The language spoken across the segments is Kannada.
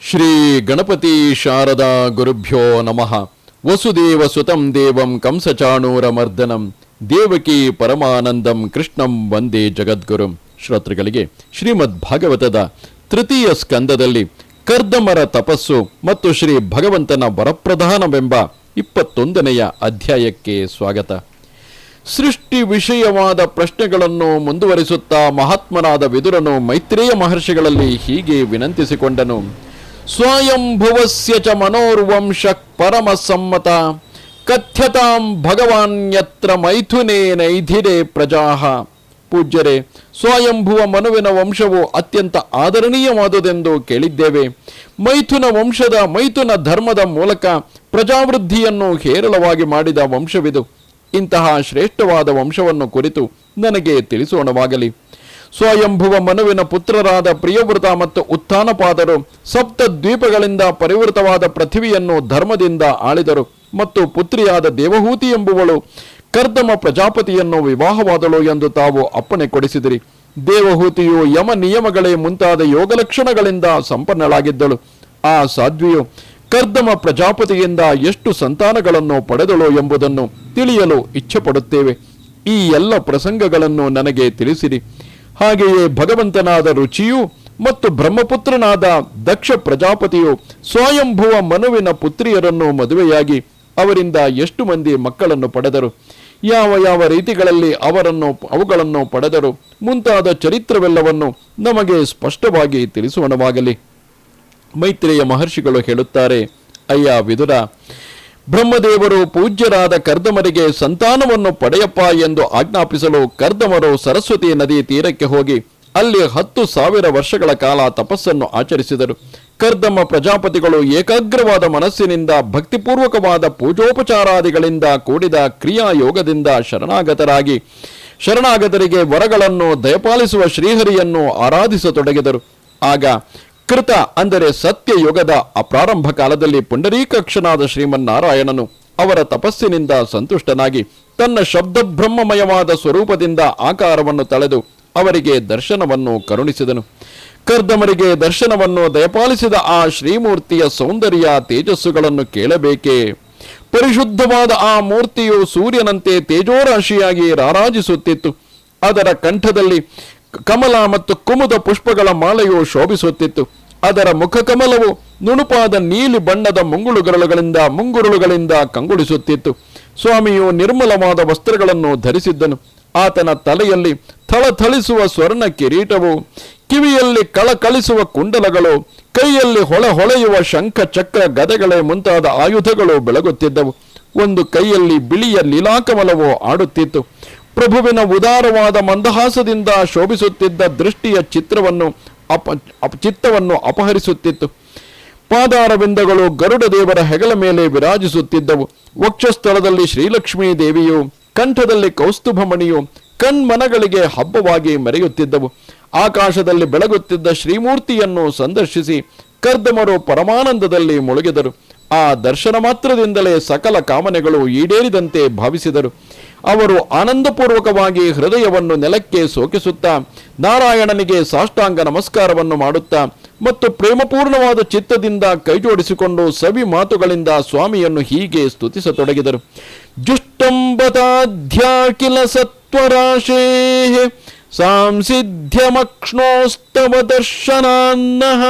ಶ್ರೀ ಗಣಪತಿ ಶಾರದಾ ಗುರುಭ್ಯೋ ನಮಃ. ವಸುದೇವ ಸುತಂ ದೇವಂ ಕಂಸಚಾಣೂರಮರ್ದನಂ ದೇವಕಿ ಪರಮಾನಂದಂ ಕೃಷ್ಣಂ ವಂದೇ ಜಗದ್ಗುರುಂ. ಶ್ರೋತೃಗಳಿಗೆ ಶ್ರೀಮದ್ ಭಾಗವತದ ತೃತೀಯ ಸ್ಕಂದದಲ್ಲಿ ಕರ್ದಮರ ತಪಸ್ಸು ಮತ್ತು ಶ್ರೀ ಭಗವಂತನ ವರಪ್ರಧಾನವೆಂಬ 21ನೆಯ ಅಧ್ಯಾಯಕ್ಕೆ ಸ್ವಾಗತ. ಸೃಷ್ಟಿ ವಿಷಯವಾದ ಪ್ರಶ್ನೆಗಳನ್ನು ಮುಂದುವರಿಸುತ್ತಾ ಮಹಾತ್ಮನಾದ ವಿದುರನು ಮೈತ್ರೇಯ ಮಹರ್ಷಿಗಳಲ್ಲಿ ಹೀಗೆ ವಿನಂತಿಸಿಕೊಂಡನು. ಸ್ವಯಂಭುವಸ್ಯ ಚ ಮನೋರ್ವಂಶ ಪರಮ ಸಮ್ಮತ ಕಥ್ಯತಾಂ ಭಗವಾನ್ ಯತ್ರ ಮೈಥುನೇ ನೈಧಿರೇ ಪ್ರಜಾಹ. ಪೂಜ್ಯರೇ, ಸ್ವಯಂಭುವ ಮನುವಿನ ವಂಶವು ಅತ್ಯಂತ ಆದರಣೀಯವಾದುದೆಂದು ಕೇಳಿದ್ದೇವೆ. ಮೈಥುನ ಧರ್ಮದ ಮೂಲಕ ಪ್ರಜಾವೃದ್ಧಿಯನ್ನು ಹೇರಳವಾಗಿ ಮಾಡಿದ ವಂಶವಿದು. ಇಂತಹ ಶ್ರೇಷ್ಠವಾದ ವಂಶವನ್ನು ಕುರಿತು ನನಗೆ ತಿಳಿಸೋಣವಾಗಲಿ. ಸ್ವಯಂಭುವ ಮನುವಿನ ಪುತ್ರರಾದ ಪ್ರಿಯವೃತ ಮತ್ತು ಉತ್ಥಾನಪಾದರು ಸಪ್ತ ದ್ವೀಪಗಳಿಂದ ಪರಿವೃತವಾದ ಪೃಥ್ವಿಯನ್ನು ಧರ್ಮದಿಂದ ಆಳಿದರು ಮತ್ತು ಪುತ್ರಿಯಾದ ದೇವಹೂತಿ ಎಂಬುವಳು ಕರ್ದಮ ಪ್ರಜಾಪತಿಯನ್ನು ವಿವಾಹವಾದಳು ಎಂದು ತಾವು ಅಪ್ಪಣೆ ಕೊಡಿಸಿದಿರಿ. ದೇವಹೂತಿಯು ಯಮ ನಿಯಮಗಳೇ ಮುಂತಾದ ಯೋಗಲಕ್ಷಣಗಳಿಂದ ಸಂಪನ್ನಳಾಗಿದ್ದಳು. ಆ ಸಾಧ್ವಿಯು ಕರ್ದಮ ಪ್ರಜಾಪತಿಯಿಂದ ಎಷ್ಟು ಸಂತಾನಗಳನ್ನು ಪಡೆದಳು ಎಂಬುದನ್ನು ತಿಳಿಯಲು ಇಚ್ಛೆಪಡುತ್ತೇವೆ. ಈ ಎಲ್ಲ ಪ್ರಸಂಗಗಳನ್ನು ನನಗೆ ತಿಳಿಸಿರಿ. ಹಾಗೆಯೇ ಭಗವಂತನಾದ ರುಚಿಯು ಮತ್ತು ಬ್ರಹ್ಮಪುತ್ರನಾದ ದಕ್ಷ ಪ್ರಜಾಪತಿಯು ಸ್ವಯಂಭುವ ಮನುವಿನ ಪುತ್ರಿಯರನ್ನು ಮದುವೆಯಾಗಿ ಅವರಿಂದ ಎಷ್ಟು ಮಂದಿ ಮಕ್ಕಳನ್ನು ಪಡೆದರು, ಯಾವ ಯಾವ ರೀತಿಗಳಲ್ಲಿ ಅವುಗಳನ್ನು ಪಡೆದರು ಮುಂತಾದ ಚರಿತ್ರವೆಲ್ಲವನ್ನು ನಮಗೆ ಸ್ಪಷ್ಟವಾಗಿ ತಿಳಿಸೋಣವಾಗಲಿ. ಮೈತ್ರೇಯ ಮಹರ್ಷಿಗಳು ಹೇಳುತ್ತಾರೆ, ಅಯ್ಯ ವಿದುರ, ಬ್ರಹ್ಮದೇವರು ಪೂಜ್ಯರಾದ ಕರ್ದಮರಿಗೆ ಸಂತಾನವನ್ನು ಪಡೆಯಪ್ಪ ಎಂದು ಆಜ್ಞಾಪಿಸಲು ಕರ್ದಮರು ಸರಸ್ವತಿ ನದಿ ತೀರಕ್ಕೆ ಹೋಗಿ ಅಲ್ಲಿ 10,000 ವರ್ಷಗಳ ಕಾಲ ತಪಸ್ಸನ್ನು ಆಚರಿಸಿದರು. ಕರ್ದಮ ಪ್ರಜಾಪತಿಗಳು ಏಕಾಗ್ರವಾದ ಮನಸ್ಸಿನಿಂದ ಭಕ್ತಿಪೂರ್ವಕವಾದ ಪೂಜೋಪಚಾರಾದಿಗಳಿಂದ ಕೂಡಿದ ಕ್ರಿಯಾಯೋಗದಿಂದ ಶರಣಾಗತರಿಗೆ ವರಗಳನ್ನು ದಯಪಾಲಿಸುವ ಶ್ರೀಹರಿಯನ್ನು ಆರಾಧಿಸತೊಡಗಿದರು. ಆಗ ಕೃತ ಅಂದರೆ ಸತ್ಯಯುಗದ ಪ್ರಾರಂಭ ಕಾಲದಲ್ಲಿ ಪುಂಡರೀಕಾಕ್ಷನಾದ ಶ್ರೀಮನ್ನಾರಾಯಣನು ಅವರ ತಪಸ್ಸಿನಿಂದ ಸಂತುಷ್ಟನಾಗಿ ತನ್ನ ಶಬ್ದಬ್ರಹ್ಮಮಯವಾದ ಸ್ವರೂಪದಿಂದ ಆಕಾರವನ್ನು ತಳೆದು ಅವರಿಗೆ ದರ್ಶನವನ್ನು ಕರುಣಿಸಿದನು. ಕರ್ದಮರಿಗೆ ದರ್ಶನವನ್ನು ದಯಪಾಲಿಸಿದ ಆ ಶ್ರೀಮೂರ್ತಿಯ ಸೌಂದರ್ಯ ತೇಜಸ್ಸುಗಳನ್ನು ಕೇಳಬೇಕೇ? ಪರಿಶುದ್ಧವಾದ ಆ ಮೂರ್ತಿಯು ಸೂರ್ಯನಂತೆ ತೇಜೋರಾಶಿಯಾಗಿ ರಾರಾಜಿಸುತ್ತಿತ್ತು. ಅದರ ಕಂಠದಲ್ಲಿ ಕಮಲ ಮತ್ತು ಕುಮುದ ಪುಷ್ಪಗಳ ಮಾಲೆಯು ಶೋಭಿಸುತ್ತಿತ್ತು. ಅದರ ಮುಖಕಮಲವು ನುಣುಪಾದ ನೀಲಿ ಬಣ್ಣದ ಮುಂಗುರುಳುಗಳಿಂದ ಕಂಗೊಳಿಸುತ್ತಿತ್ತು. ಸ್ವಾಮಿಯು ನಿರ್ಮಲವಾದ ವಸ್ತ್ರಗಳನ್ನು ಧರಿಸಿದ್ದನು. ಆತನ ತಲೆಯಲ್ಲಿ ಥಳಥಳಿಸುವ ಸ್ವರ್ಣ ಕಿರೀಟವು, ಕಿವಿಯಲ್ಲಿ ಕಳಕಳಿಸುವ ಕುಂಡಲಗಳು, ಕೈಯಲ್ಲಿ ಹೊಳೆಯುವ ಶಂಖ ಚಕ್ರ ಗದೆಗಳೇ ಮುಂತಾದ ಆಯುಧಗಳು ಬೆಳಗುತ್ತಿದ್ದವು. ಒಂದು ಕೈಯಲ್ಲಿ ಬಿಳಿಯ ಲೀಲಾಕಮಲವು ಆಡುತ್ತಿತ್ತು. ಪ್ರಭುವಿನ ಉದಾರವಾದ ಮಂದಹಾಸದಿಂದ ಶೋಭಿಸುತ್ತಿದ್ದ ದೃಷ್ಟಿಯ ಚಿತ್ತವನ್ನು ಅಪಹರಿಸುತ್ತಿತ್ತು. ಪಾದಾರವಿಂದಗಳು ಗರುಡ ದೇವರ ಹೆಗಲ ಮೇಲೆ ವಿರಾಜಿಸುತ್ತಿದ್ದವು. ವಕ್ಷಸ್ಥಳದಲ್ಲಿ ಶ್ರೀಲಕ್ಷ್ಮೀ ದೇವಿಯು, ಕಂಠದಲ್ಲಿ ಕೌಸ್ತುಭಮಣಿಯು ಕಣ್ಮನಗಳಿಗೆ ಹಬ್ಬವಾಗಿ ಮೆರೆಯುತ್ತಿದ್ದವು. ಆಕಾಶದಲ್ಲಿ ಬೆಳಗುತ್ತಿದ್ದ ಶ್ರೀಮೂರ್ತಿಯನ್ನು ಸಂದರ್ಶಿಸಿ ಕರ್ದಮರು ಪರಮಾನಂದದಲ್ಲಿ ಮುಳುಗಿದರು. ಆ ದರ್ಶನ ಮಾತ್ರದಿಂದಲೇ ಸಕಲ ಕಾಮನೆಗಳು ಈಡೇರಿದಂತೆ ಭಾವಿಸಿದರು. ಅವರು ಆನಂದಪೂರ್ವಕವಾಗಿ ಹೃದಯವನ್ನು ನೆಲಕ್ಕೆ ಸೋಕಿಸುತ್ತಾ ನಾರಾಯಣನಿಗೆ ಸಾಷ್ಟಾಂಗ ನಮಸ್ಕಾರವನ್ನು ಮಾಡುತ್ತಾ ಮತ್ತು ಪ್ರೇಮಪೂರ್ಣವಾದ ಚಿತ್ತದಿಂದ ಕೈಜೋಡಿಸಿಕೊಂಡು ಸವಿ ಮಾತುಗಳಿಂದ ಸ್ವಾಮಿಯನ್ನು ಹೀಗೆ ಸ್ತುತಿಸತೊಡಗಿದರು. ಜುಷ್ಟಂಬತಾಧ್ಯಾಕಿಲ ಸತ್ವರಾಶೇ ಸಾಂಸಿಧ್ಯಮಕ್ಷ್ಣೋಸ್ತವ ದರ್ಶನಾನ್ನಃ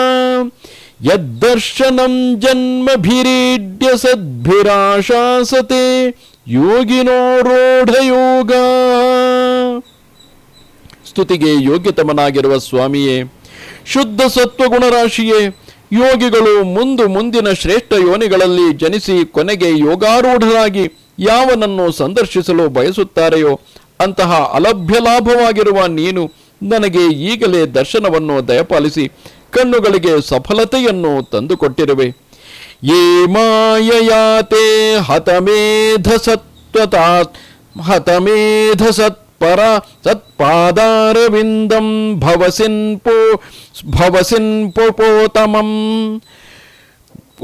ಯದ್ದರ್ಶನಂ ಜನ್ಮಭಿರೀಡ್ಯ ಸದ್ಭಿರಾಶಾಸತೆ ಯೋಗಿನೋ ರೂಢಯೋಗ. ಸ್ತುತಿಗೆ ಯೋಗ್ಯತಮನಾಗಿರುವ ಸ್ವಾಮಿಯೇ, ಶುದ್ಧ ಸತ್ವಗುಣರಾಶಿಯೇ, ಯೋಗಿಗಳು ಮುಂದಿನ ಶ್ರೇಷ್ಠ ಯೋನಿಗಳಲ್ಲಿ ಜನಿಸಿ ಕೊನೆಗೆ ಯೋಗಾರೂಢರಾಗಿ ಯಾವನನ್ನು ಸಂದರ್ಶಿಸಲು ಬಯಸುತ್ತಾರೆಯೋ ಅಂತಹ ಅಲಭ್ಯ ಲಾಭವಾಗಿರುವ ನೀನು ನನಗೆ ಈಗಲೇ ದರ್ಶನವನ್ನು ದಯಪಾಲಿಸಿ ಕಣ್ಣುಗಳಿಗೆ ಸಫಲತೆಯನ್ನು ತಂದುಕೊಟ್ಟಿರುವೆ. ಯೇ ಮಾಯಯಾತೆ ಹತಮೇಧ ಸತ್ಪರ ಸತ್ಪಾದಾರವಿಂದಂ ಭವಸಿನ್ ಪೋತಮಂ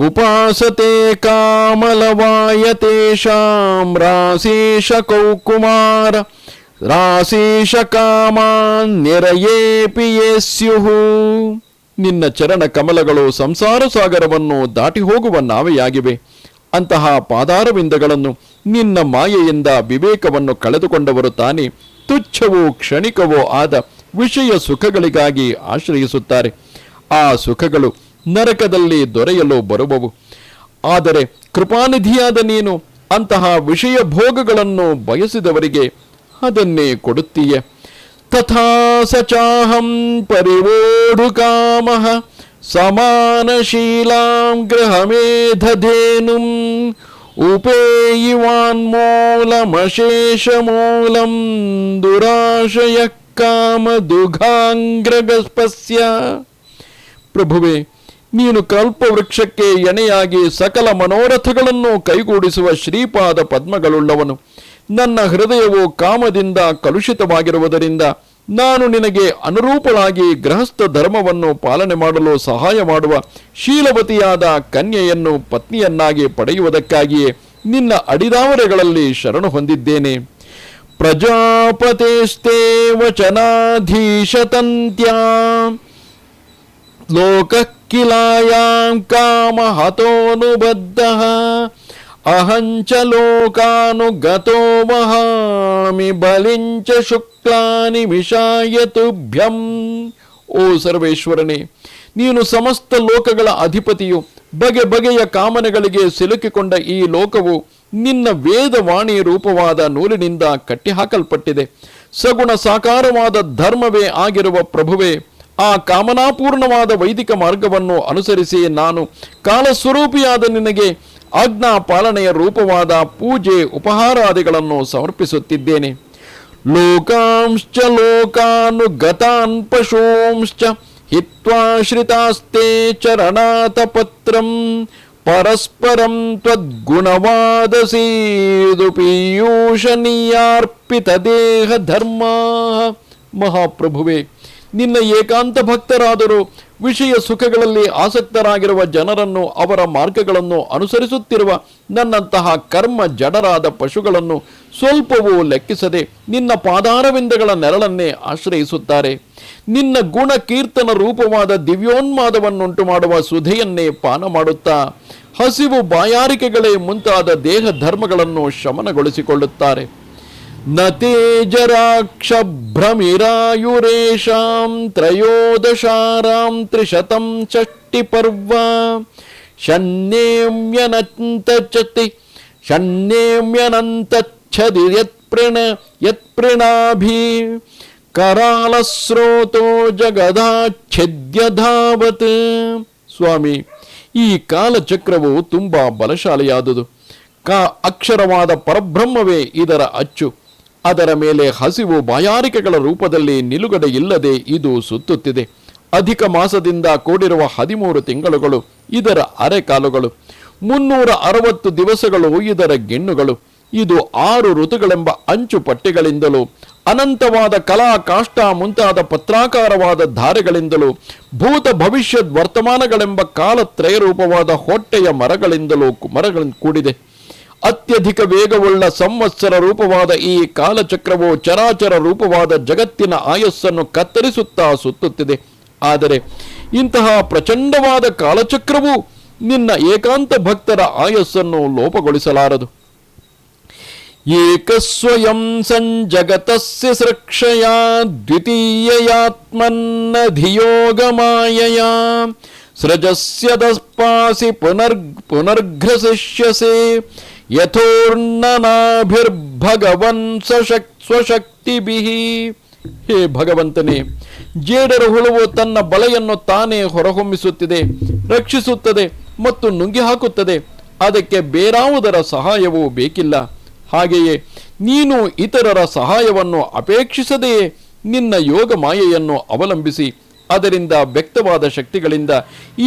ಉಪಾಸತೆ ಕಾಮಲವಾಯತೇಷಾಂ ರಾಶೇಷ ಕೌಕುಮಾರ ರಾಶೇಷ ಕಾಮಾನ್ ನಿರಯೇಪಿ ಯೇ ಸ್ಯುಃ. ನಿನ್ನ ಚರಣ ಕಮಲಗಳು ಸಂಸಾರ ಸಾಗರವನ್ನು ದಾಟಿ ಹೋಗುವ ನಾವೆಯಾಗಿವೆ. ಅಂತಹ ಪಾದಾರವಿಂದಗಳನ್ನು ನಿನ್ನ ಮಾಯೆಯಿಂದ ವಿವೇಕವನ್ನು ಕಳೆದುಕೊಂಡವರು ತಾನೇ ತುಚ್ಛವೋ ಕ್ಷಣಿಕವೋ ಆದ ವಿಷಯ ಸುಖಗಳಿಗಾಗಿ ಆಶ್ರಯಿಸುತ್ತಾರೆ. ಆ ಸುಖಗಳು ನರಕದಲ್ಲಿ ದೊರೆಯಲು ಬರುವವು. ಆದರೆ ಕೃಪಾನಿಧಿಯಾದ ನೀನು ಅಂತಹ ವಿಷಯ ಭೋಗಗಳನ್ನು ಬಯಸಿದವರಿಗೆ ಅದನ್ನೇ ಕೊಡುತ್ತೀಯ. ತಥಾ ಸಚಾಹಂ ಪರಿವೋಢುಕಾಮಃ ಸಮಾನಶೀಲಾಂ ಗೃಹಮೇಧಧೇನುಂ ಉಪೇಯಿವಾನ್ಮೂಲಮಶೇಷಮೂಲಂ ದುರಾಶಯ ಕಾಮದುಘಾಂಗ್ರಗಸ್ಪಸ್ಯ. ಪ್ರಭುವೆ, ನೀನು ಕಲ್ಪವೃಕ್ಷಕ್ಕೆ ಎಣೆಯಾಗಿ ಸಕಲ ಮನೋರಥಗಳನ್ನು ಕೈಗೂಡಿಸುವ ಶ್ರೀಪಾದ ಪದ್ಮಗಳುಳ್ಳವನು. ನನ್ನ ಹೃದಯವು ಕಾಮದಿಂದ ಕಲುಷಿತವಾಗಿರುವುದರಿಂದ ನಾನು ನಿನಗೆ ಅನುರೂಪಳಾಗಿ ಗೃಹಸ್ಥ ಧರ್ಮವನ್ನು ಪಾಲನೆ ಮಾಡಲು ಸಹಾಯ ಮಾಡುವ ಶೀಲವತಿಯಾದ ಕನ್ಯೆಯನ್ನು ಪತ್ನಿಯನ್ನಾಗಿ ಪಡೆಯುವುದಕ್ಕಾಗಿಯೇ ನಿನ್ನ ಅಡಿದಾವರೆಗಳಲ್ಲಿ ಶರಣು ಹೊಂದಿದ್ದೇನೆ. ಪ್ರಜಾಪತೇಸ್ತೆ ವಚನಾಧೀಶತಂತ್ಯಾ ಲೋಕಕ್ಕಿಲಾಯಾಂ ಕಾಮಹತೋನುಬದ್ಧಃ ಅಹಂಚ ಲೋಕಾನುಗತೋ ವಹಾಮಿ ಬಲಿಂಚ ಶುಕ್ಲಾನಿ ಮಿಷಾಯ ತುಭ್ಯಂ. ಓ ಸರ್ವೇಶ್ವರನೇ, ನೀನು ಸಮಸ್ತ ಲೋಕಗಳ ಅಧಿಪತಿಯು. ಬಗೆ ಬಗೆಯ ಕಾಮನೆಗಳಿಗೆ ಸಿಲುಕಿಕೊಂಡ ಈ ಲೋಕವು ನಿನ್ನ ವೇದವಾಣಿ ರೂಪವಾದ ನೂಲಿನಿಂದ ಕಟ್ಟಿಹಾಕಲ್ಪಟ್ಟಿದೆ. ಸಗುಣ ಸಾಕಾರವಾದ ಧರ್ಮವೇ ಆಗಿರುವ ಪ್ರಭುವೇ, ಆ ಕಾಮನಾಪೂರ್ಣವಾದ ವೈದಿಕ ಮಾರ್ಗವನ್ನು ಅನುಸರಿಸಿ ನಾನು ಕಾಲಸ್ವರೂಪಿಯಾದ ನಿನಗೆ ಆಜ್ಞಾ ಪಾಲನೆಯ ರೂಪವಾದ ಪೂಜೆ ಉಪಹಾರಾದಿಗಳನ್ನು ಸಮರ್ಪಿಸುತ್ತಿದ್ದೇನೆ. ಲೋಕಾಂಶ್ಚ ಲೋಕಾನುಗತಾನ್ ಪಶೂಂಶ್ಚ ಹಿತ್ವಾಶ್ರಿತಾಸ್ತೆ ಚರಣಾತಪತ್ರಂ ಪರಸ್ಪರಂ ತ್ವದ್ಗುಣವಾದಸೀದು ಪೀಯೂಷನೀಯಾರ್ಪಿತ ದೇಹ ಧರ್ಮ. ಮಹಾಪ್ರಭುವೆ, ನಿನ್ನ ಏಕಾಂತ ಭಕ್ತರಾದರೂ ವಿಷಯ ಸುಖಗಳಲ್ಲಿ ಆಸಕ್ತರಾಗಿರುವ ಜನರನ್ನು, ಅವರ ಮಾರ್ಗಗಳನ್ನು ಅನುಸರಿಸುತ್ತಿರುವ ನನ್ನಂತಹ ಕರ್ಮ ಜಡರಾದ ಪಶುಗಳನ್ನು ಸ್ವಲ್ಪವೂ ಲೆಕ್ಕಿಸದೆ ನಿನ್ನ ಪಾದಾರವಿಂದಗಳ ನೆರಳನ್ನೇ ಆಶ್ರಯಿಸುತ್ತಾರೆ. ನಿನ್ನ ಗುಣ ಕೀರ್ತನ ರೂಪವಾದ ದಿವ್ಯೋನ್ಮಾದವನ್ನುಂಟು ಮಾಡುವ ಸುಧೆಯನ್ನೇ ಪಾನ ಮಾಡುತ್ತಾ ಹಸಿವು ಬಾಯಾರಿಕೆಗಳೇ ಮುಂತಾದ ದೇಹ ಧರ್ಮಗಳನ್ನು ಶಮನಗೊಳಿಸಿಕೊಳ್ಳುತ್ತಾರೆ. ನತೇಜರಾಕ್ಷಭ್ರಮಿರಾಯುರೇಷಾಂ ತ್ರಯೋದಶಾರಾಂ ತ್ರಿಶತಂ ಷಷ್ಟಿ ಪರ್ವ ಷಣ್ಯೇಮ್ಯನಂತಚ್ಛದಿ ಯತ್ಪ್ರಣಾಭಿ ಕರಾಲಸ್ರೋತೋ ಜಗದಾಚ್ಛೇದ್ಯ ಧಾವತ್. ಸ್ವಾಮಿ, ಈ ಕಾಲಚಕ್ರವು ತುಂಬಾ ಬಲಶಾಲಿಯಾದುದು. ಅಕ್ಷರವಾದ ಪರಬ್ರಹ್ಮವೇ ಇದರ ಅಚ್ಚು. ಅದರ ಮೇಲೆ ಹಸಿವು ಬಾಯಾರಿಕೆಗಳ ರೂಪದಲ್ಲಿ ನಿಲುಗಡೆ ಇಲ್ಲದೆ ಇದು ಸುತ್ತುತ್ತಿದೆ. ಅಧಿಕ ಮಾಸದಿಂದ ಕೂಡಿರುವ 13 ತಿಂಗಳುಗಳು ಇದರ ಅರೆಕಾಲುಗಳು, 360 ದಿವಸಗಳು ಇದರ ಗೆಣ್ಣುಗಳು. ಇದು 6 ಋತುಗಳೆಂಬ ಅಂಚು ಪಟ್ಟಿಗಳಿಂದಲೂ ಅನಂತವಾದ ಕಲಾ ಕಾಷ್ಟ ಮುಂತಾದ ಪತ್ರಾಕಾರವಾದ ಧಾರೆಗಳಿಂದಲೂ ಭೂತ ಭವಿಷ್ಯದ್ ವರ್ತಮಾನಗಳೆಂಬ ಕಾಲತ್ರಯ ರೂಪವಾದ ಹೊಟ್ಟೆಯ ಮರಗಳಿಂದಲೂ ಕೂಡಿದೆ. ಅತ್ಯಧಿಕ ವೇಗವುಳ್ಳ ಸಂವತ್ಸರ ರೂಪವಾದ ಈ ಕಾಲಚಕ್ರವು ಚರಾಚರ ರೂಪವಾದ ಜಗತ್ತಿನ ಆಯಸ್ಸನ್ನು ಕತ್ತರಿಸುತ್ತಾ ಸುತ್ತುತ್ತಿದೆ. ಆದರೆ ಇಂತಹ ಪ್ರಚಂಡವಾದ ಕಾಲಚಕ್ರವು ನಿನ್ನ ಏಕಾಂತ ಭಕ್ತರ ಆಯಸ್ಸನ್ನು ಲೋಪಗೊಳಿಸಲಾರದು. ಏಕಸ್ವಯಂ ಸಂಜಗತಸ್ಯ ಸೃಕ್ಷಯಾ ದ್ವಿತೀಯಯಾತ್ಮನ್ನಧಿಯೋಗಮಾಯಯಾ ಸೃಜಸ್ಯದಸ್ಪಾಸಿ ಪುನರ್ಘ್ರಸಿಷ್ಯಸೆ ಯಥೋರ್ಣನಾಭಿರ್ಭಗವನ್ ಸ್ವಶಕ್ತಿಭಿಃ. ಹೇ ಭಗವಂತನೇ, ಜೇಡರ ಹುಳುವು ತನ್ನ ಬಲೆಯನ್ನು ತಾನೇ ಹೊರಹೊಮ್ಮಿಸುತ್ತಿದೆ, ರಕ್ಷಿಸುತ್ತದೆ ಮತ್ತು ನುಂಗಿ ಹಾಕುತ್ತದೆ. ಅದಕ್ಕೆ ಬೇರಾವುದರ ಸಹಾಯವೂ ಬೇಕಿಲ್ಲ. ಹಾಗೆಯೇ ನೀನು ಇತರರ ಸಹಾಯವನ್ನು ಅಪೇಕ್ಷಿಸದೆಯೇ ನಿನ್ನ ಯೋಗ ಮಾಯೆಯನ್ನು ಅವಲಂಬಿಸಿ ಅದರಿಂದ ವ್ಯಕ್ತವಾದ ಶಕ್ತಿಗಳಿಂದ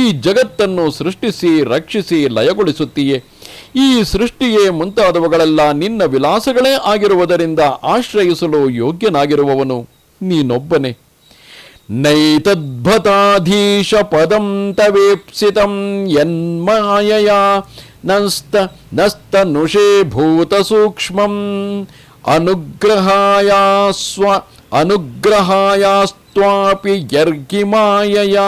ಈ ಜಗತ್ತನ್ನು ಸೃಷ್ಟಿಸಿ ರಕ್ಷಿಸಿ ಲಯಗೊಳಿಸುತ್ತೀಯೇ. ಈ ಸೃಷ್ಟಿಯೇ ಮುಂತಾದವುಗಳೆಲ್ಲ ನಿನ್ನ ವಿಲಾಸಗಳೇ ಆಗಿರುವುದರಿಂದ ಆಶ್ರಯಿಸಲು ಯೋಗ್ಯನಾಗಿರುವವನು ನೀನೊಬ್ಬನೇ. ನೈತದ್ಭತಾಧೀಶ ಪದಂ ತವೇಪ್ಸಿತಂ ಯನ್ಮಾಯಯಾ ನಸ್ತನುಷೇ ಭೂತ ಸೂಕ್ಷ್ಮಂ ಅನುಗ್ರಹಾಯಾಸ್ತ್ವಾಪಿ ಯರ್ಗಿ ಮಾಯಯಾ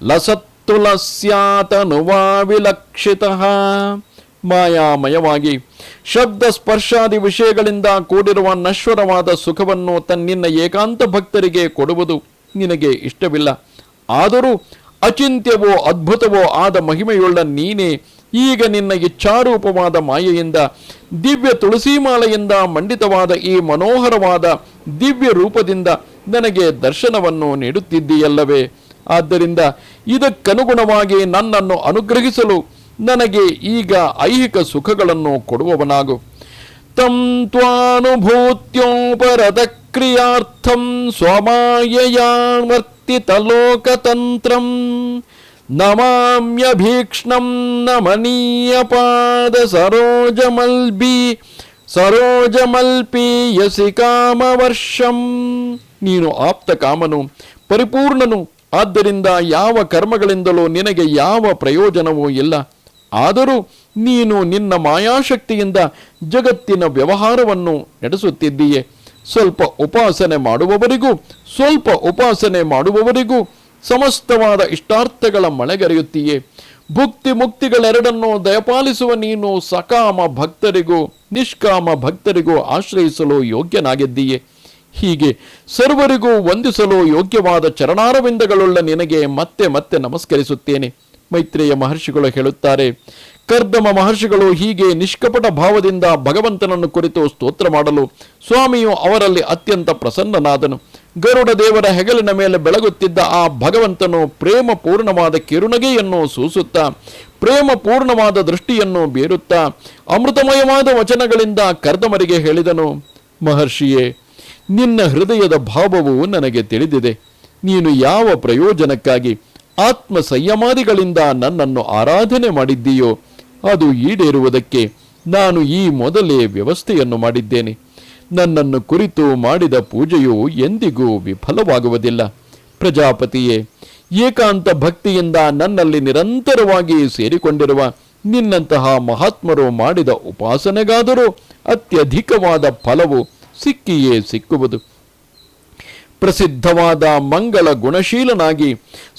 ಲಸತ್ತುಲಸ್ಯಾತನುವಾ ವಿಲಕ್ಷಿತಃ. ಮಾಯಾಮಯವಾಗಿ ಶಬ್ದ ಸ್ಪರ್ಶಾದಿ ವಿಷಯಗಳಿಂದ ಕೂಡಿರುವ ನಶ್ವರವಾದ ಸುಖವನ್ನು ತನ್ನಿನ್ನ ಏಕಾಂತ ಭಕ್ತರಿಗೆ ಕೊಡುವುದು ನಿನಗೆ ಇಷ್ಟವಿಲ್ಲ. ಆದರೂ ಅಚಿಂತ್ಯವೋ ಅದ್ಭುತವೋ ಆದ ಮಹಿಮೆಯುಳ್ಳ ನೀನೇ ಈಗ ನಿನ್ನ ಇಚ್ಛಾರೂಪವಾದ ಮಾಯೆಯಿಂದ, ದಿವ್ಯ ತುಳಸೀಮಾಲೆಯಿಂದ ಮಂಡಿತವಾದ ಈ ಮನೋಹರವಾದ ದಿವ್ಯ ರೂಪದಿಂದ ನನಗೆ ದರ್ಶನವನ್ನು ನೀಡುತ್ತಿದ್ದೀಯಲ್ಲವೇ? ಆದ್ದರಿಂದ ಇದಕ್ಕನುಗುಣವಾಗಿ ನನ್ನನ್ನು ಅನುಗ್ರಹಿಸಲು ನನಗೆ ಈಗ ಐಹಿಕ ಸುಖಗಳನ್ನು ಕೊಡುವವನಾಗು. ತಂ ತ್ವಾನುಭೂತ್ಯೋಪರತ ಕ್ರಿಯಾರ್ಥಂ ಸ್ವಮಾಯಯಾವರ್ತಿತ ಲೋಕತಂತ್ರಂ ನಮಾಮ್ಯಭೀಕ್ಷ್ಣಂ ನಮನೀಯ ಪಾದ ಸರೋಜಮಲ್ಪೀಯಸಿ ಕಾಮವರ್ಷಂ. ನೀನು ಆಪ್ತ ಕಾಮನು, ಪರಿಪೂರ್ಣನು. ಆದ್ದರಿಂದ ಯಾವ ಕರ್ಮಗಳಿಂದಲೂ ನಿನಗೆ ಯಾವ ಪ್ರಯೋಜನವೂ ಇಲ್ಲ. ಆದರೂ ನೀನು ನಿನ್ನ ಮಾಯಾಶಕ್ತಿಯಿಂದ ಜಗತ್ತಿನ ವ್ಯವಹಾರವನ್ನು ನಡೆಸುತ್ತಿದ್ದೀಯೆ. ಸ್ವಲ್ಪ ಉಪಾಸನೆ ಮಾಡುವವರಿಗೂ ಸಮಸ್ತವಾದ ಇಷ್ಟಾರ್ಥಗಳ ಮಳೆಗರೆಯುತ್ತೀಯೇ. ಭುಕ್ತಿ ಮುಕ್ತಿಗಳೆರಡನ್ನೂ ದಯಪಾಲಿಸುವ ನೀನು ಸಕಾಮ ಭಕ್ತರಿಗೂ ನಿಷ್ಕಾಮ ಭಕ್ತರಿಗೂ ಆಶ್ರಯಿಸಲು ಯೋಗ್ಯನಾಗಿದ್ದೀಯೆ. ಹೀಗೆ ಸರ್ವರಿಗೂ ವಂದಿಸಲು ಯೋಗ್ಯವಾದ ಚರಣಾರವಿಂದಗಳುಳ್ಳ ನಿನಗೆ ಮತ್ತೆ ಮತ್ತೆ ನಮಸ್ಕರಿಸುತ್ತೇನೆ. ಮೈತ್ರೇಯ ಮಹರ್ಷಿಗಳು ಹೇಳುತ್ತಾರೆ, ಕರ್ದಮ ಮಹರ್ಷಿಗಳು ಹೀಗೆ ನಿಷ್ಕಪಟ ಭಾವದಿಂದ ಭಗವಂತನನ್ನು ಕುರಿತು ಸ್ತೋತ್ರ ಮಾಡಲು ಸ್ವಾಮಿಯು ಅವರಲ್ಲಿ ಅತ್ಯಂತ ಪ್ರಸನ್ನನಾದನು. ಗರುಡ ದೇವರ ಹೆಗಲಿನ ಮೇಲೆ ಬೆಳಗುತ್ತಿದ್ದ ಆ ಭಗವಂತನು ಪ್ರೇಮ ಪೂರ್ಣವಾದ ಕಿರುನಗೆಯನ್ನು ಸೂಸುತ್ತಾ, ಪ್ರೇಮ ಪೂರ್ಣವಾದ ದೃಷ್ಟಿಯನ್ನು ಬೀರುತ್ತಾ ಅಮೃತಮಯವಾದ ವಚನಗಳಿಂದ ಕರ್ದಮರಿಗೆ ಹೇಳಿದನು, ಮಹರ್ಷಿಯೇ, ನಿನ್ನ ಹೃದಯದ ಭಾವವು ನನಗೆ ತಿಳಿದಿದೆ. ನೀನು ಯಾವ ಪ್ರಯೋಜನಕ್ಕಾಗಿ ಆತ್ಮ ಸಂಯಮಾದಿಗಳಿಂದ ನನ್ನನ್ನು ಆರಾಧನೆ ಮಾಡಿದ್ದೀಯೋ ಅದು ಈಡೇರುವುದಕ್ಕೆ ನಾನು ಈ ಮೊದಲೇ ವ್ಯವಸ್ಥೆಯನ್ನು ಮಾಡಿದ್ದೇನೆ. ನನ್ನನ್ನು ಕುರಿತು ಮಾಡಿದ ಪೂಜೆಯು ಎಂದಿಗೂ ವಿಫಲವಾಗುವುದಿಲ್ಲ. ಪ್ರಜಾಪತಿಯೇ, ಏಕಾಂತ ಭಕ್ತಿಯಿಂದ ನನ್ನಲ್ಲಿ ನಿರಂತರವಾಗಿ ಸೇರಿಕೊಂಡಿರುವ ನಿನ್ನಂತಹ ಮಹಾತ್ಮರು ಮಾಡಿದ ಉಪಾಸನೆಗಾದರೂ ಅತ್ಯಧಿಕವಾದ ಫಲವು ಸಿಕ್ಕಿಯೇ ಸಿಕ್ಕುವುದು. ಪ್ರಸಿದ್ಧವಾದ ಮಂಗಳ ಗುಣಶೀಲನಾಗಿ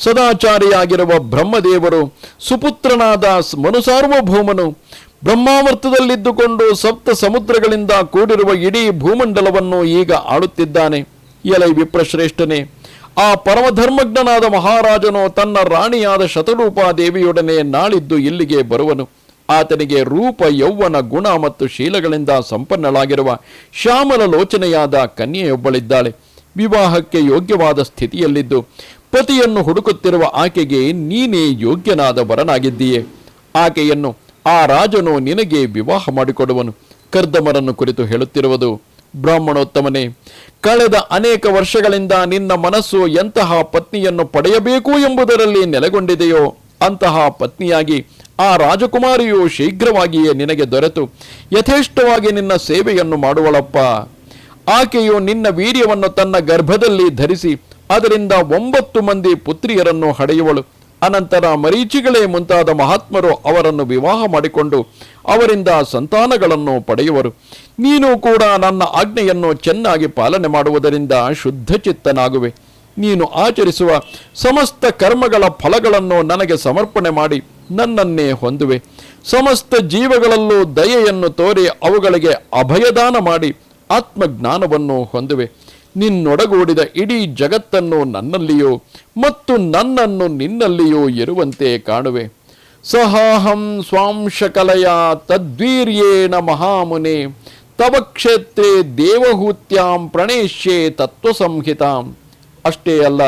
ಸದಾಚಾರಿಯಾಗಿರುವ ಬ್ರಹ್ಮದೇವರು, ಸುಪುತ್ರನಾದ ಮನುಸಾರ್ವಭೌಮನು ಬ್ರಹ್ಮಾವರ್ತದಲ್ಲಿದ್ದುಕೊಂಡು ಸಪ್ತ ಸಮುದ್ರಗಳಿಂದ ಕೂಡಿರುವ ಇಡೀ ಭೂಮಂಡಲವನ್ನು ಈಗ ಆಳುತ್ತಿದ್ದಾನೆ. ಎಲೈ ವಿಪ್ರಶ್ರೇಷ್ಠನೇ, ಆ ಪರಮಧರ್ಮಜ್ಞನಾದ ಮಹಾರಾಜನು ತನ್ನ ರಾಣಿಯಾದ ಶತರೂಪಾದೇವಿಯೊಡನೆ ನಾಳಿದ್ದು ಇಲ್ಲಿಗೆ ಬರುವನು. ಆತನಿಗೆ ರೂಪ, ಯೌವನ, ಗುಣ ಮತ್ತು ಶೀಲಗಳಿಂದ ಸಂಪನ್ನಳಾಗಿರುವ ಶ್ಯಾಮಲ ಲೋಚನೆಯಾದ ಕನ್ಯೆಯೊಬ್ಬಳಿದ್ದಾಳೆ. ವಿವಾಹಕ್ಕೆ ಯೋಗ್ಯವಾದ ಸ್ಥಿತಿಯಲ್ಲಿದ್ದು ಪತಿಯನ್ನು ಹುಡುಕುತ್ತಿರುವ ಆಕೆಗೆ ನೀನೇ ಯೋಗ್ಯನಾದ ವರನಾಗಿದ್ದೀಯೆ. ಆಕೆಯನ್ನು ಆ ರಾಜನು ನಿನಗೆ ವಿವಾಹ ಮಾಡಿಕೊಡುವನು. ಕರ್ದಮರನ್ನು ಕುರಿತು ಹೇಳುತ್ತಿರುವುದು, ಬ್ರಾಹ್ಮಣೋತ್ತಮನೇ, ಕಳೆದ ಅನೇಕ ವರ್ಷಗಳಿಂದ ನಿನ್ನ ಮನಸ್ಸು ಎಂತಹ ಪತ್ನಿಯನ್ನು ಪಡೆಯಬೇಕು ಎಂಬುದರಲ್ಲಿ ನೆಲೆಗೊಂಡಿದೆಯೋ ಅಂತಹ ಪತ್ನಿಯಾಗಿ ಆ ರಾಜಕುಮಾರಿಯು ಶೀಘ್ರವಾಗಿಯೇ ನಿನಗೆ ದೊರೆತು ಯಥೇಷ್ಟವಾಗಿ ನಿನ್ನ ಸೇವೆಯನ್ನು ಮಾಡುವಳಪ್ಪ. ಆಕೆಯು ನಿನ್ನ ವೀರ್ಯವನ್ನು ತನ್ನ ಗರ್ಭದಲ್ಲಿ ಧರಿಸಿ ಅದರಿಂದ 9 ಮಂದಿ ಪುತ್ರಿಯರನ್ನು ಹಡೆಯುವಳು. ಅನಂತರ ಮರೀಚಿಗಳೇ ಮುಂತಾದ ಮಹಾತ್ಮರು ಅವರನ್ನು ವಿವಾಹ ಮಾಡಿಕೊಂಡು ಅವರಿಂದ ಸಂತಾನಗಳನ್ನು ಪಡೆಯುವರು. ನೀನು ಕೂಡ ನನ್ನ ಆಜ್ಞೆಯನ್ನು ಚೆನ್ನಾಗಿ ಪಾಲನೆ ಮಾಡುವುದರಿಂದ ಶುದ್ಧ ಚಿತ್ತನಾಗುವೆ. ನೀನು ಆಚರಿಸುವ ಸಮಸ್ತ ಕರ್ಮಗಳ ಫಲಗಳನ್ನು ನನಗೆ ಸಮರ್ಪಣೆ ಮಾಡಿ ನನ್ನನ್ನೇ ಹೊಂದುವೆ. ಸಮಸ್ತ ಜೀವಗಳಲ್ಲೂ ದಯೆಯನ್ನು ತೋರಿ ಅವುಗಳಿಗೆ ಅಭಯದಾನ ಮಾಡಿ ಆತ್ಮಜ್ಞಾನವನ್ನು ಹೊಂದುವೆ. ನಿನ್ನೊಡಗೂಡಿದ ಇಡೀ ಜಗತ್ತನ್ನು ನನ್ನಲ್ಲಿಯೋ ಮತ್ತು ನನ್ನನ್ನು ನಿನ್ನಲ್ಲಿಯೋ ಇರುವಂತೆ ಕಾಣುವೆ. ಸಹಾಹಂ ಸ್ವಾಂಶಕಲಯ ತದ್ವೀರ್ಯೇಣ ಮಹಾಮುನೆ ತವ ಕ್ಷೇತ್ರೇ ದೇವಹೂತ್ಯಾಂ ಪ್ರಣೇಶ್ಯೆ ತತ್ವಸಂಹಿತಾಂ. ಅಷ್ಟೇ ಅಲ್ಲ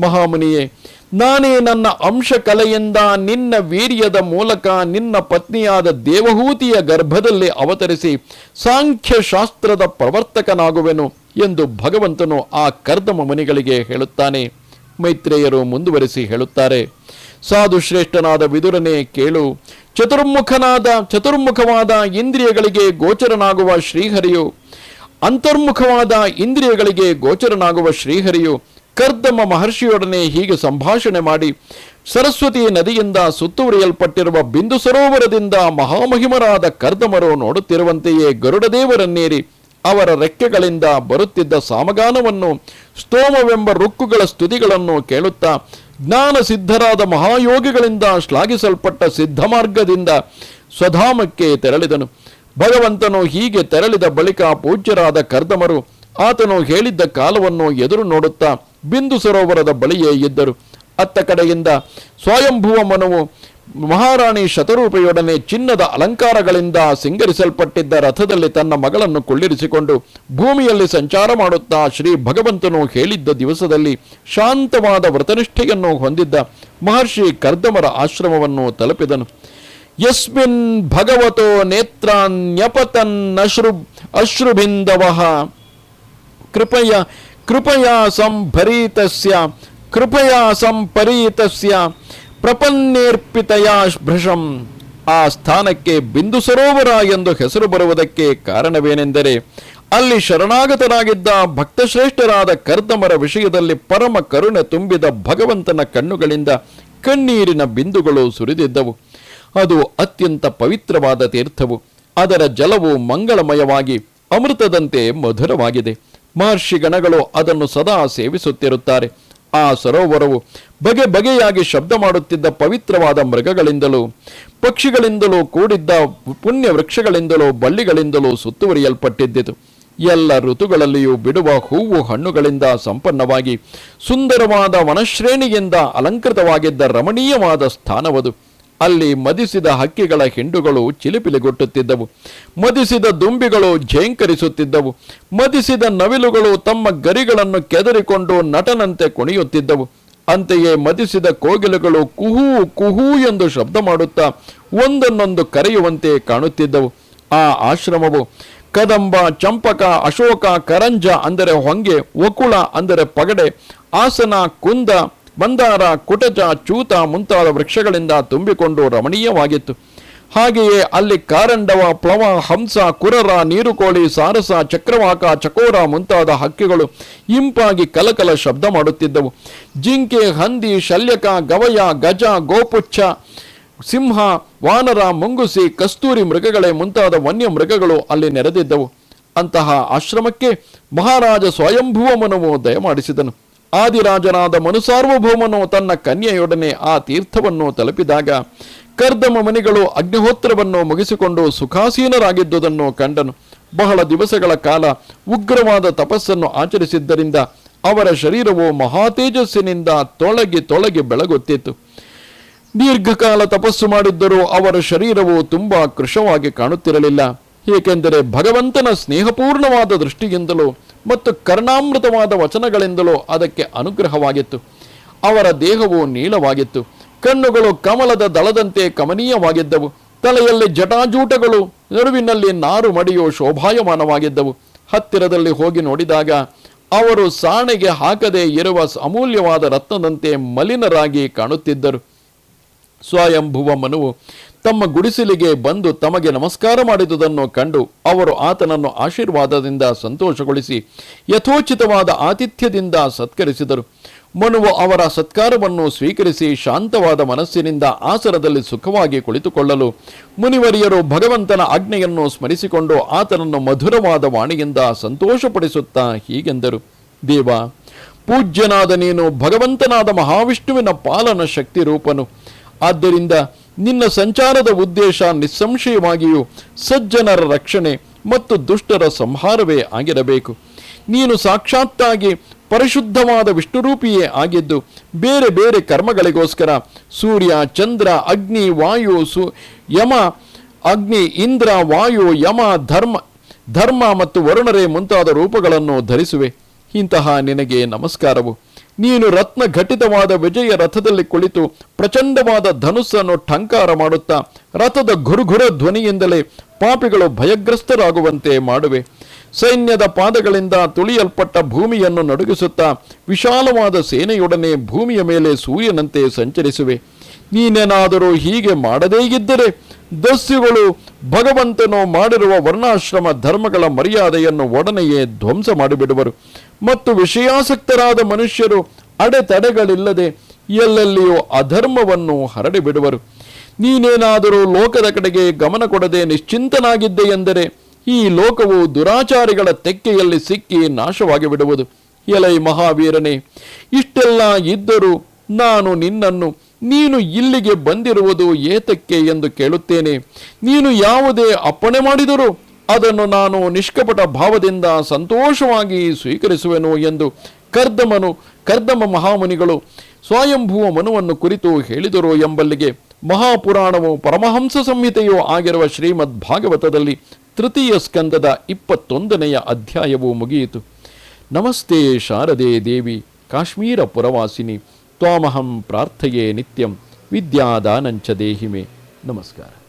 ಮಹಾಮುನಿಯೇ, ನಾನೇ ನನ್ನ ಅಂಶಕಲೆಯಿಂದ ನಿನ್ನ ವೀರ್ಯದ ಮೂಲಕ ನಿನ್ನ ಪತ್ನಿಯಾದ ದೇವಹೂತಿಯ ಗರ್ಭದಲ್ಲಿ ಅವತರಿಸಿ ಸಾಂಖ್ಯ ಶಾಸ್ತ್ರದ ಪ್ರವರ್ತಕನಾಗುವೆನು ಎಂದು ಭಗವಂತನು ಆ ಕರ್ದಮ ಮುನಿಗಳಿಗೆ ಹೇಳುತ್ತಾನೆ. ಮೈತ್ರೇಯರು ಮುಂದುವರಿಸಿ ಹೇಳುತ್ತಾರೆ, ಸಾಧು ಶ್ರೇಷ್ಠನಾದ ವಿದುರನೇ ಕೇಳು. ಚತುರ್ಮುಖವಾದ ಇಂದ್ರಿಯಗಳಿಗೆ ಗೋಚರನಾಗುವ ಶ್ರೀಹರಿಯು, ಅಂತರ್ಮುಖವಾದ ಇಂದ್ರಿಯಗಳಿಗೆ ಗೋಚರನಾಗುವ ಶ್ರೀಹರಿಯು ಕರ್ದಮ ಮಹರ್ಷಿಯೊಡನೆ ಹೀಗೆ ಸಂಭಾಷಣೆ ಮಾಡಿ ಸರಸ್ವತಿ ನದಿಯಿಂದ ಸುತ್ತುವರಿಯಲ್ಪಟ್ಟಿರುವ ಬಿಂದು ಸರೋವರದಿಂದ ಮಹಾಮಹಿಮರಾದ ಕರ್ದಮರು ನೋಡುತ್ತಿರುವಂತೆಯೇ ಗರುಡದೇವರನ್ನೇರಿ ಅವರ ರೆಕ್ಕೆಗಳಿಂದ ಬರುತ್ತಿದ್ದ ಸಾಮಗಾನವನ್ನು, ಸ್ತೋಮವೆಂಬ ರುಕ್ಕುಗಳ ಸ್ತುತಿಗಳನ್ನು ಕೇಳುತ್ತಾ ಜ್ಞಾನ ಸಿದ್ಧರಾದ ಮಹಾಯೋಗಿಗಳಿಂದ ಶ್ಲಾಘಿಸಲ್ಪಟ್ಟ ಸಿದ್ಧಮಾರ್ಗದಿಂದ ಸ್ವಧಾಮಕ್ಕೆ ತೆರಳಿದನು. ಭಗವಂತನು ಹೀಗೆ ತೆರಳಿದ ಬಳಿಕ ಪೂಜ್ಯರಾದ ಕರ್ದಮರು ಆತನು ಹೇಳಿದ್ದ ಕಾಲವನ್ನು ಎದುರು ನೋಡುತ್ತಾ ಬಿಂದು ಸರೋವರದ ಬಳಿಯೇ ಇದ್ದರು. ಅತ್ತ ಕಡೆಯಿಂದ ಸ್ವಯಂಭುವ ಮನುವು ಮಹಾರಾಣಿ ಶತರೂಪೆಯೊಡನೆ ಚಿನ್ನದ ಅಲಂಕಾರಗಳಿಂದ ಸಿಂಗರಿಸಲ್ಪಟ್ಟಿದ್ದ ರಥದಲ್ಲಿ ತನ್ನ ಮಗಳನ್ನು ಕುಳ್ಳಿರಿಸಿಕೊಂಡು ಭೂಮಿಯಲ್ಲಿ ಸಂಚಾರ ಮಾಡುತ್ತಾ ಶ್ರೀ ಭಗವಂತನು ಹೇಳಿದ್ದ ದಿವಸದಲ್ಲಿ ಶಾಂತವಾದ ವ್ರತನಿಷ್ಠೆಯನ್ನು ಹೊಂದಿದ್ದ ಮಹರ್ಷಿ ಕರ್ದಮರ ಆಶ್ರಮವನ್ನು ತಲುಪಿದನು. ಯಸ್ಮಿನ್ ಭಗವತೋ ನೇತ್ರಾನ್ಯಪತನ್ ಅಶ್ರುಬಿಂದವಃ ಕೃಪಯಾ ಸಂಪರೀತಸ್ಯ ಪ್ರಪನ್ನೇರ್ಪಿತಯಾ ಭೃಶಂ. ಆ ಸ್ಥಾನಕ್ಕೆ ಬಿಂದು ಸರೋವರ ಎಂದು ಹೆಸರು ಬರುವುದಕ್ಕೆ ಕಾರಣವೇನೆಂದರೆ ಅಲ್ಲಿ ಶರಣಾಗತರಾಗಿದ್ದ ಭಕ್ತಶ್ರೇಷ್ಠರಾದ ಕರ್ದಮರ ವಿಷಯದಲ್ಲಿ ಪರಮ ಕರುಣೆ ತುಂಬಿದ ಭಗವಂತನ ಕಣ್ಣುಗಳಿಂದ ಕಣ್ಣೀರಿನ ಬಿಂದುಗಳು ಸುರಿದಿದ್ದವು. ಅದು ಅತ್ಯಂತ ಪವಿತ್ರವಾದ ತೀರ್ಥವು. ಅದರ ಜಲವು ಮಂಗಳಮಯವಾಗಿ ಅಮೃತದಂತೆ ಮಧುರವಾಗಿದೆ. ಮಹರ್ಷಿ ಗಣಗಳು ಅದನ್ನು ಸದಾ ಸೇವಿಸುತ್ತಿರುತ್ತಾರೆ. ಆ ಸರೋವರವು ಬಗೆ ಬಗೆಯಾಗಿ ಶಬ್ದ ಮಾಡುತ್ತಿದ್ದ ಪವಿತ್ರವಾದ ಮೃಗಗಳಿಂದಲೂ ಪಕ್ಷಿಗಳಿಂದಲೂ ಕೂಡಿದ್ದ ಪುಣ್ಯ ವೃಕ್ಷಗಳಿಂದಲೂ ಬಳ್ಳಿಗಳಿಂದಲೂ ಸುತ್ತುವರಿಯಲ್ಪಟ್ಟಿದ್ದಿತು. ಎಲ್ಲ ಋತುಗಳಲ್ಲಿಯೂ ಬಿಡುವ ಹೂವು ಹಣ್ಣುಗಳಿಂದ ಸಂಪನ್ನವಾಗಿ ಸುಂದರವಾದ ವನಶ್ರೇಣಿಯಿಂದ ಅಲಂಕೃತವಾಗಿದ್ದ ರಮಣೀಯವಾದ ಸ್ಥಾನವದು. ಅಲ್ಲಿ ಮದಿಸಿದ ಹಕ್ಕಿಗಳ ಹಿಂಡುಗಳು ಚಿಲಿಪಿಲಿಗೊಟ್ಟುತ್ತಿದ್ದವು. ಮದಿಸಿದ ದುಂಬಿಗಳು ಝೇಂಕರಿಸುತ್ತಿದ್ದವು. ಮದಿಸಿದ ನವಿಲುಗಳು ತಮ್ಮ ಗರಿಗಳನ್ನು ಕೆದರಿಕೊಂಡು ನಟನಂತೆ ಕುಣಿಯುತ್ತಿದ್ದವು. ಅಂತೆಯೇ ಮದಿಸಿದ ಕೋಗಿಲೆಗಳು ಕುಹೂ ಕುಹೂ ಎಂದು ಶಬ್ದ ಮಾಡುತ್ತಾ ಒಂದನ್ನೊಂದು ಕರೆಯುವಂತೆ ಕಾಣುತ್ತಿದ್ದವು. ಆ ಆಶ್ರಮವು ಕದಂಬ, ಚಂಪಕ, ಅಶೋಕ, ಕರಂಜ ಅಂದರೆ ಹೊಂಗೆ, ವಕುಳ ಅಂದರೆ ಪಗಡೆ, ಆಸನ, ಕುಂದ, ಮಂದಾರ, ಕುಟಜ, ಚೂತ ಮುಂತಾದ ವೃಕ್ಷಗಳಿಂದ ತುಂಬಿಕೊಂಡು ರಮಣೀಯವಾಗಿತ್ತು. ಹಾಗೆಯೇ ಅಲ್ಲಿ ಕಾರಂಡವ, ಪ್ಲವ, ಹಂಸ, ಕುರರ, ನೀರುಕೋಳಿ, ಸಾರಸ, ಚಕ್ರವಾಕ, ಚಕೋರ ಮುಂತಾದ ಹಕ್ಕಿಗಳು ಇಂಪಾಗಿ ಕಲಕಲ ಶಬ್ದ ಮಾಡುತ್ತಿದ್ದವು. ಜಿಂಕೆ, ಹಂದಿ, ಶಲ್ಯಕ, ಗವಯ, ಗಜ, ಗೋಪುಚ್ಛ, ಸಿಂಹ, ವಾನರ, ಮುಂಗುಸಿ, ಕಸ್ತೂರಿ ಮೃಗಗಳೇ ಮುಂತಾದ ವನ್ಯ ಮೃಗಗಳು ಅಲ್ಲಿ ನೆರೆದಿದ್ದವು. ಅಂತಹ ಆಶ್ರಮಕ್ಕೆ ಮಹಾರಾಜ ಸ್ವಯಂಭುವ ಮನುವು ದಯಮಾಡಿಸಿದನು. ಆದಿರಾಜನಾದ ಮನುಸಾರ್ವಭೌಮನು ತನ್ನ ಕನ್ಯೆಯೊಡನೆ ಆ ತೀರ್ಥವನ್ನು ತಲುಪಿದಾಗ ಕರ್ದಮ ಮುನಿಗಳು ಅಗ್ನಿಹೋತ್ರವನ್ನು ಮುಗಿಸಿಕೊಂಡು ಸುಖಾಸೀನರಾಗಿದ್ದುದನ್ನು ಕಂಡನು. ಬಹಳ ದಿವಸಗಳ ಕಾಲ ಉಗ್ರವಾದ ತಪಸ್ಸನ್ನು ಆಚರಿಸಿದ್ದರಿಂದ ಅವರ ಶರೀರವು ಮಹಾತೇಜಸ್ಸಿನಿಂದ ತೊಳಗಿ ಬೆಳಗುತ್ತಿತ್ತು. ದೀರ್ಘಕಾಲ ತಪಸ್ಸು ಮಾಡಿದ್ದರೂ ಅವರ ಶರೀರವು ತುಂಬಾ ಕೃಶವಾಗಿ ಕಾಣುತ್ತಿರಲಿಲ್ಲ. ಏಕೆಂದರೆ ಭಗವಂತನ ಸ್ನೇಹಪೂರ್ಣವಾದ ದೃಷ್ಟಿಯಿಂದಲೂ ಮತ್ತು ಕರ್ಣಾಮೃತವಾದ ವಚನಗಳಿಂದಲೂ ಅದಕ್ಕೆ ಅನುಗ್ರಹವಾಗಿತ್ತು. ಅವರ ದೇಹವು ನೀಳವಾಗಿತ್ತು. ಕಣ್ಣುಗಳು ಕಮಲದ ದಳದಂತೆ ಕಮನೀಯವಾಗಿದ್ದವು. ತಲೆಯಲ್ಲಿ ಜಟಾಜೂಟಗಳು, ನಡುವಿನಲ್ಲಿ ನಾರು ಮಡಿಯು ಶೋಭಾಯಮಾನವಾಗಿದ್ದವು. ಹತ್ತಿರದಲ್ಲಿ ಹೋಗಿ ನೋಡಿದಾಗ ಅವರು ಸಾಣೆಗೆ ಹಾಕದೆ ಇರುವ ಅಮೂಲ್ಯವಾದ ರತ್ನದಂತೆ ಮಲಿನರಾಗಿ ಕಾಣುತ್ತಿದ್ದರು. ಸ್ವಯಂಭುವ ಮನುವು ತಮ್ಮ ಗುಡಿಸಲಿಗೆ ಬಂದು ತಮಗೆ ನಮಸ್ಕಾರ ಮಾಡಿದುದನ್ನು ಕಂಡು ಅವರು ಆತನನ್ನು ಆಶೀರ್ವಾದದಿಂದ ಸಂತೋಷಗೊಳಿಸಿ ಯಥೋಚಿತವಾದ ಆತಿಥ್ಯದಿಂದ ಸತ್ಕರಿಸಿದರು. ಮನುವು ಅವರ ಸತ್ಕಾರವನ್ನು ಸ್ವೀಕರಿಸಿ ಶಾಂತವಾದ ಮನಸ್ಸಿನಿಂದ ಆಸನದಲ್ಲಿ ಸುಖವಾಗಿ ಕುಳಿತುಕೊಳ್ಳಲು ಮುನಿವರಿಯರು ಭಗವಂತನ ಆಜ್ಞೆಯನ್ನು ಸ್ಮರಿಸಿಕೊಂಡು ಆತನನ್ನು ಮಧುರವಾದ ವಾಣಿಯಿಂದ ಸಂತೋಷಪಡಿಸುತ್ತಾ ಹೀಗೆಂದರು: ದೇವ, ಪೂಜ್ಯನಾದ ನೀನು ಭಗವಂತನಾದ ಮಹಾವಿಷ್ಣುವಿನ ಪಾಲನ ಶಕ್ತಿ ರೂಪನು. ಆದ್ದರಿಂದ ನಿನ್ನ ಸಂಚಾರದ ಉದ್ದೇಶ ನಿಸ್ಸಂಶಯವಾಗಿಯೂ ಸಜ್ಜನರ ರಕ್ಷಣೆ ಮತ್ತು ದುಷ್ಟರ ಸಂಹಾರವೇ ಆಗಿರಬೇಕು. ನೀನು ಸಾಕ್ಷಾತ್ತಾಗಿ ಪರಿಶುದ್ಧವಾದ ವಿಷ್ಣುರೂಪಿಯೇ ಆಗಿದ್ದು ಬೇರೆ ಬೇರೆ ಕರ್ಮಗಳಿಗೋಸ್ಕರ ಸೂರ್ಯ, ಚಂದ್ರ, ಅಗ್ನಿ, ವಾಯು, ಯಮ, ಅಗ್ನಿ, ಇಂದ್ರ, ವಾಯು, ಯಮ, ಧರ್ಮ ಮತ್ತು ವರುಣರೇ ಮುಂತಾದ ರೂಪಗಳನ್ನು ಧರಿಸುವೆ. ಇಂತಹ ನಿನಗೆ ನಮಸ್ಕಾರವು. ನೀನು ರತ್ನ ಘಟಿತವಾದ ವಿಜಯ ರಥದಲ್ಲಿ ಕುಳಿತು ಪ್ರಚಂಡವಾದ ಧನುಸ್ಸನ್ನು ಠಂಕಾರ ಮಾಡುತ್ತಾ ರಥದ ಘುರುಘುರ ಧ್ವನಿಯಿಂದಲೇ ಪಾಪಿಗಳು ಭಯಗ್ರಸ್ತರಾಗುವಂತೆ ಮಾಡುವೆ. ಸೈನ್ಯದ ಪಾದಗಳಿಂದ ತುಳಿಯಲ್ಪಟ್ಟ ಭೂಮಿಯನ್ನು ನಡುಗಿಸುತ್ತಾ ವಿಶಾಲವಾದ ಸೇನೆಯೊಡನೆ ಭೂಮಿಯ ಮೇಲೆ ಸೂರ್ಯನಂತೆ ಸಂಚರಿಸುವೆ. ನೀನೇನಾದರೂ ಹೀಗೆ ಮಾಡದೇ ಇದ್ದರೆ ದಸ್ಯುಗಳು ಭಗವಂತನು ಮಾಡಿರುವ ವರ್ಣಾಶ್ರಮ ಧರ್ಮಗಳ ಮರ್ಯಾದೆಯನ್ನು ಒಡನೆಯೇ ಧ್ವಂಸ ಮಾಡಿಬಿಡುವರು ಮತ್ತು ವಿಷಯಾಸಕ್ತರಾದ ಮನುಷ್ಯರು ಅಡೆತಡೆಗಳಿಲ್ಲದೆ ಎಲ್ಲೆಲ್ಲಿಯೂ ಅಧರ್ಮವನ್ನು ಹರಡಿಬಿಡುವರು. ನೀನೇನಾದರೂ ಲೋಕದ ಕಡೆಗೆ ಗಮನ ಕೊಡದೆ ನಿಶ್ಚಿಂತನಾಗಿದ್ದೆ ಎಂದರೆ ಈ ಲೋಕವು ದುರಾಚಾರಿಗಳ ತೆಕ್ಕೆಯಲ್ಲಿ ಸಿಕ್ಕಿ ನಾಶವಾಗಿ ಬಿಡುವುದು. ಎಲೈ ಮಹಾವೀರನೇ, ಇಷ್ಟೆಲ್ಲ ಇದ್ದರೂ ನಾನು ನಿನ್ನನ್ನು ನೀನು ಇಲ್ಲಿಗೆ ಬಂದಿರುವುದು ಏತಕ್ಕೆ ಎಂದು ಕೇಳುತ್ತೇನೆ. ನೀನು ಯಾವುದೇ ಅಪ್ಪಣೆ ಮಾಡಿದರೂ ಅದನ್ನು ನಾನು ನಿಷ್ಕಪಟ ಭಾವದಿಂದ ಸಂತೋಷವಾಗಿ ಸ್ವೀಕರಿಸುವೆನು ಎಂದು ಕರ್ದಮ ಮಹಾಮುನಿಗಳು ಸ್ವಯಂಭುವ ಮನುವನ್ನು ಕುರಿತು ಹೇಳಿದರು ಎಂಬಲ್ಲಿಗೆ ಮಹಾಪುರಾಣವು ಪರಮಹಂಸ ಸಂಹಿತೆಯೂ ಆಗಿರುವ ಶ್ರೀಮದ್ ಭಾಗವತದಲ್ಲಿ ತೃತೀಯ ಸ್ಕಂದದ 21ನೆಯ ಅಧ್ಯಾಯವು ಮುಗಿಯಿತು. ನಮಸ್ತೆ ಶಾರದೆ ದೇವಿ ಕಾಶ್ಮೀರ ಪುರವಾಸಿನಿ ತ್ವಾಮಹಂ ಪ್ರಾರ್ಥಯೇ ನಿತ್ಯಂ ವಿದ್ಯಾದಾನಂಚ ದೇಹಿಮೆ. ನಮಸ್ಕಾರ.